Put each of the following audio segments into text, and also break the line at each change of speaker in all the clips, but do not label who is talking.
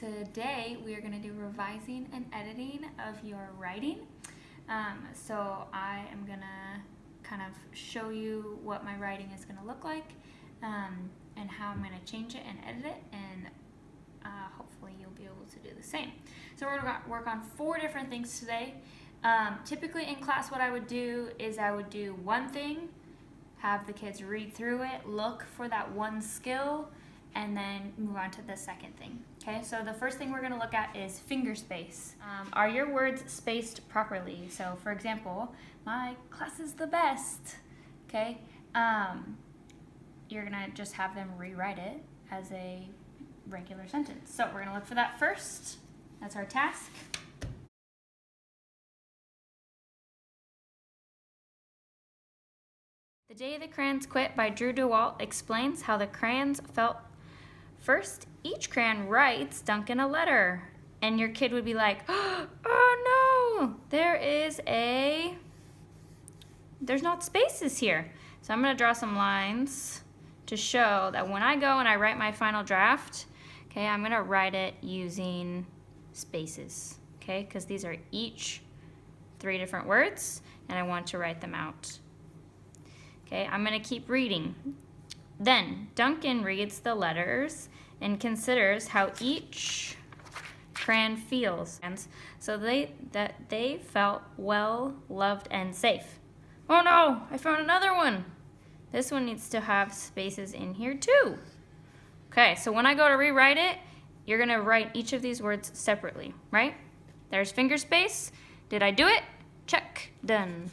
Today we are going to do revising and editing of your writing. So I am going to kind of show you what my writing is going to look like and how I'm going to change it and edit it, and hopefully you'll be able to do the same. So we're going to work on 4 different things today. Typically in class what I would do is I would do one thing, have the kids read through it, look for that one skill, and then move on to the second thing. Okay, so the first thing we're going to look at is finger space. Are your words spaced properly? So for example, my class is the best. Okay, you're going to just have them rewrite it as a regular sentence. So we're going to look for that first. That's our task. The Day the Crayons Quit by Drew DeWalt explains how the crayons felt. First, each crayon writes Duncan a letter, and your kid would be like, oh no, there's not spaces here. So I'm gonna draw some lines to show that when I go and I write my final draft, okay, I'm gonna write it using spaces, okay, because these are each 3 different words, and I want to write them out. Okay, I'm gonna keep reading. Then Duncan reads the letters and considers how each crayon feels, so that they felt well, loved, and safe. Oh no, I found another one. This one needs to have spaces in here too. Okay, so when I go to rewrite it, you're gonna write each of these words separately, right? There's finger space. Did I do it? Check, done.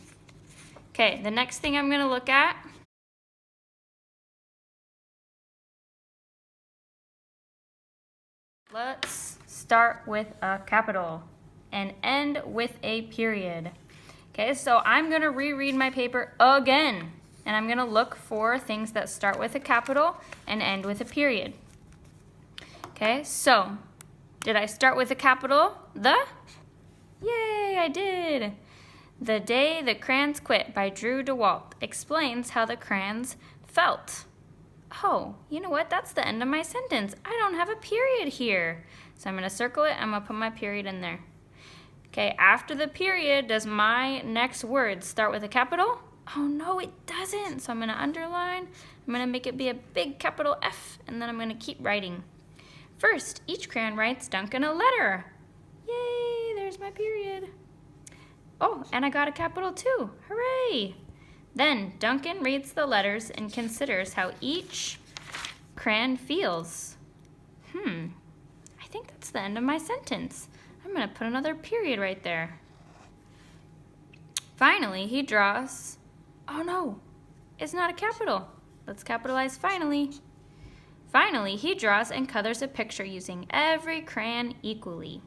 Okay, the next thing I'm gonna look at let's start with a capital and end with a period. Okay, so I'm going to reread my paper again, and I'm going to look for things that start with a capital and end with a period. Okay, so did I start with a capital? Yay, I did. The Day the Crayons Quit by Drew DeWalt explains how the crayons felt. Oh, you know what? That's the end of my sentence. I don't have a period here. So I'm going to circle it. I'm going to put my period in there. Okay, after the period, does my next word start with a capital? Oh, no, it doesn't. So I'm going to underline. I'm going to make it be a big capital F, and then I'm going to keep writing. First, each crayon writes Duncan a letter. Yay, there's my period. Oh, and I got a capital too. Hooray! Then Duncan reads the letters and considers how each crayon feels. I think that's the end of my sentence. I'm going to put another period right there. Finally, he draws. Oh no, it's not a capital. Let's capitalize finally. Finally, he draws and colors a picture using every crayon equally.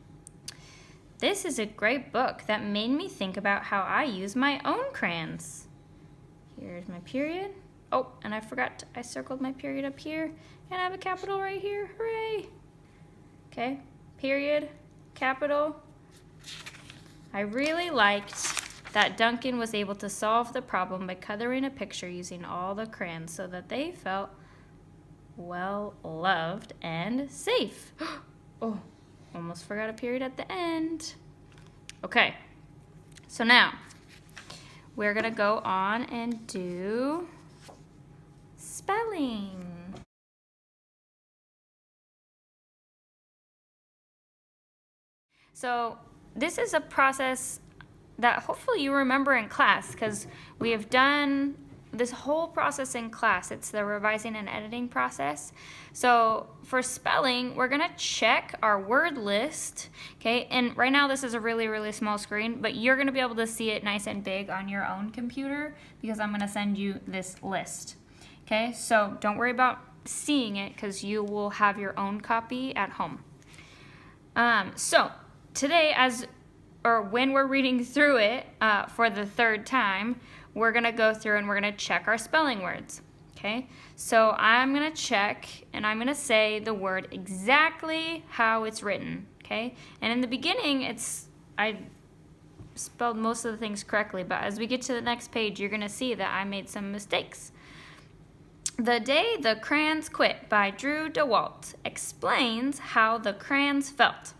This is a great book that made me think about how I use my own crayons. Here's my period. Oh, and I forgot, I circled my period up here, and I have a capital right here. Hooray! Okay, period, capital. I really liked that Duncan was able to solve the problem by coloring a picture using all the crayons so that they felt well loved and safe. Oh, almost forgot a period at the end. Okay, so now we're gonna go on and do spelling. So this is a process that hopefully you remember in class, because we have done this whole process in class. It's the revising and editing process. So for spelling, we're gonna check our word list, okay? And right now this is a really, really small screen, but you're gonna be able to see it nice and big on your own computer because I'm gonna send you this list, okay? So don't worry about seeing it because you will have your own copy at home. So today, when we're reading through it for the 3rd time, we're gonna go through and we're gonna check our spelling words, okay? So I'm gonna check and I'm gonna say the word exactly how it's written, okay? And in the beginning, I spelled most of the things correctly, but as we get to the next page, you're gonna see that I made some mistakes. The Day the Crayons Quit by Drew DeWalt explains how the crayons felt.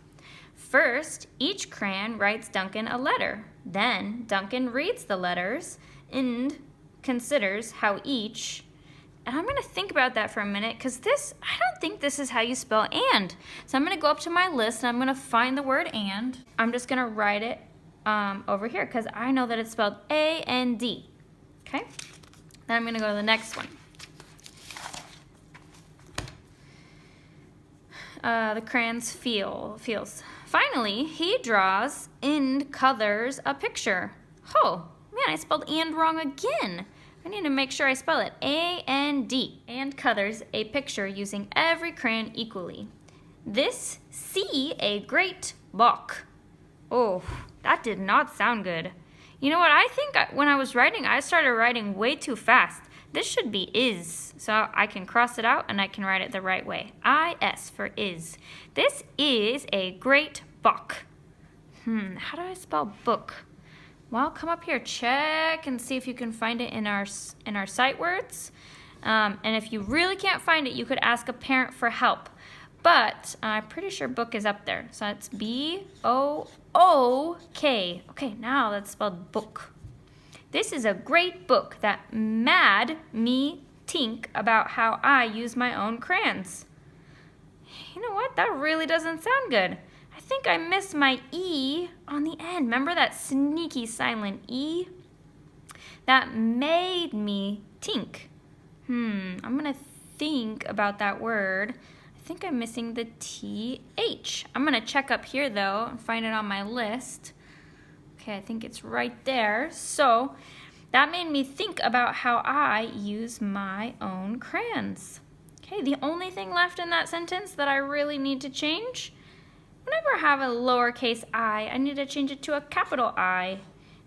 First, each crayon writes Duncan a letter. Then, Duncan reads the letters and considers how each... And I'm going to think about that for a minute because I don't think this is how you spell and. So I'm going to go up to my list and I'm going to find the word and. I'm just going to write it over here because I know that it's spelled A-N-D. Okay? Then I'm going to go to the next one. The crayons feels. Finally, he draws and colors a picture. Oh, man, I spelled and wrong again. I need to make sure I spell it. A-N-D. And colors a picture using every crayon equally. This see a great book. Oh, that did not sound good. You know what? I think when I was writing, I started writing way too fast. This should be is, so I can cross it out and I can write it the right way. I-S for is. This is a great book. How do I spell book? Well, come up here, check and see if you can find it in our sight words. And if you really can't find it, you could ask a parent for help. But I'm pretty sure book is up there. So it's B-O-O-K. Okay, now that's spelled book. This is a great book that made me think about how I use my own crayons. You know what? That really doesn't sound good. I think I missed my E on the end. Remember that sneaky silent E? That made me think. I'm going to think about that word. I think I'm missing the T-H. I'm going to check up here, though, and find it on my list. Okay, I think it's right there. So that made me think about how I use my own crayons. Okay, the only thing left in that sentence that I really need to change, whenever I have a lowercase I need to change it to a capital I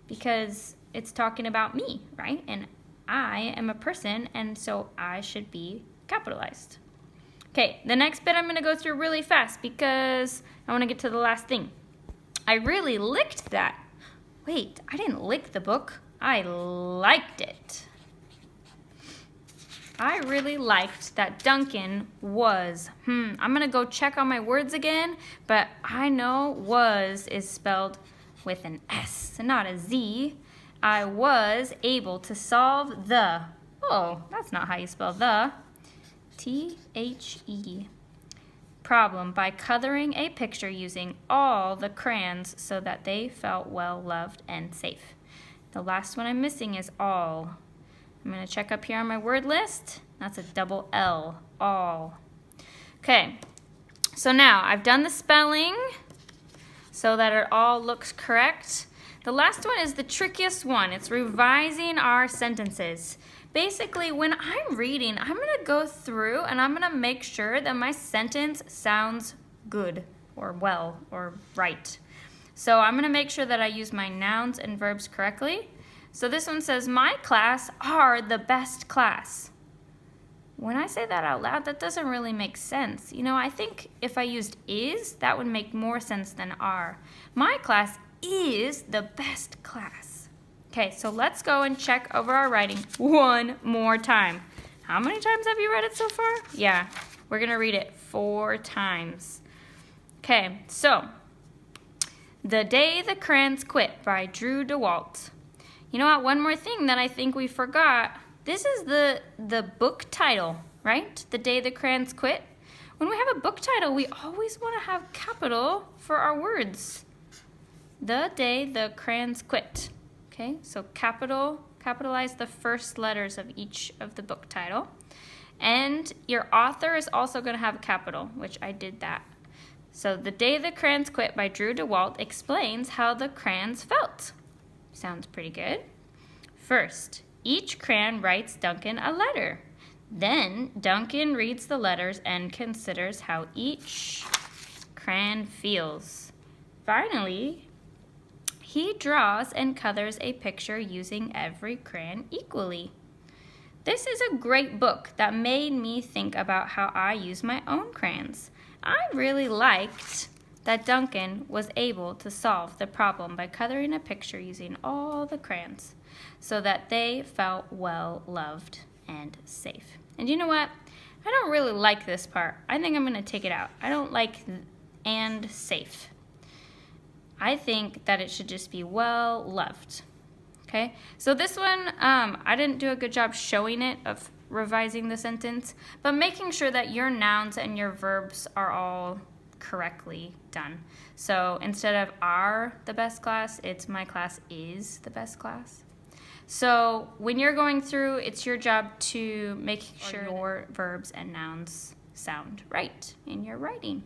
because it's talking about me, right? And I am a person, and so I should be capitalized. Okay, the next bit I'm going to go through really fast because I want to get to the last thing. I really licked that. Wait, I didn't lick the book. I liked it. I really liked that Duncan was. I'm going to go check on my words again, but I know was is spelled with an S and not a Z. I was able to solve the, oh, that's not how you spell the, T-H-E, problem by coloring a picture using all the crayons so that they felt well loved and safe. The last one I'm missing is all. I'm going to check up here on my word list. That's a double L, all. Okay, so now I've done the spelling so that it all looks correct. The last one is the trickiest one. It's revising our sentences. Basically, when I'm reading, I'm going to go through and I'm going to make sure that my sentence sounds good or well or right. So I'm going to make sure that I use my nouns and verbs correctly. So this one says, my class are the best class. When I say that out loud, that doesn't really make sense. You know, I think if I used is, that would make more sense than are. My class is the best class. Okay, so let's go and check over our writing one more time. How many times have you read it so far? Yeah, we're going to read it 4 times. Okay, so The Day the Crayons Quit by Drew DeWalt. You know what? One more thing that I think we forgot. This is the book title, right? The Day the Crayons Quit. When we have a book title, we always want to have capital for our words. The Day the Crayons Quit. Okay, so capitalize the first letters of each of the book title. And your author is also going to have a capital, which I did that. So The Day the Crayons Quit by Drew DeWalt explains how the crayons felt. Sounds pretty good. First, each crayon writes Duncan a letter. Then Duncan reads the letters and considers how each crayon feels. Finally, he draws and colors a picture using every crayon equally. This is a great book that made me think about how I use my own crayons. I really liked that Duncan was able to solve the problem by coloring a picture using all the crayons so that they felt well loved and safe. And you know what? I don't really like this part. I think I'm going to take it out. I don't like and safe. I think that it should just be well loved. Okay, so this one, I didn't do a good job showing it of revising the sentence, but making sure that your nouns and your verbs are all correctly done. So instead of are the best class, it's my class is the best class. So when you're going through, it's your job to make sure your verbs and nouns sound right in your writing.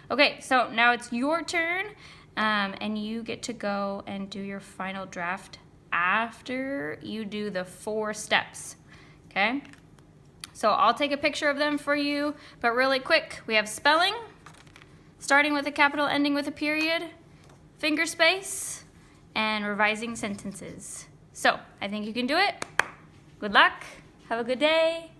Okay, so now it's your turn, and you get to go and do your final draft after you do the 4 steps, okay? So I'll take a picture of them for you, but really quick, we have spelling, starting with a capital, ending with a period, finger space, and revising sentences. So I think you can do it. Good luck. Have a good day.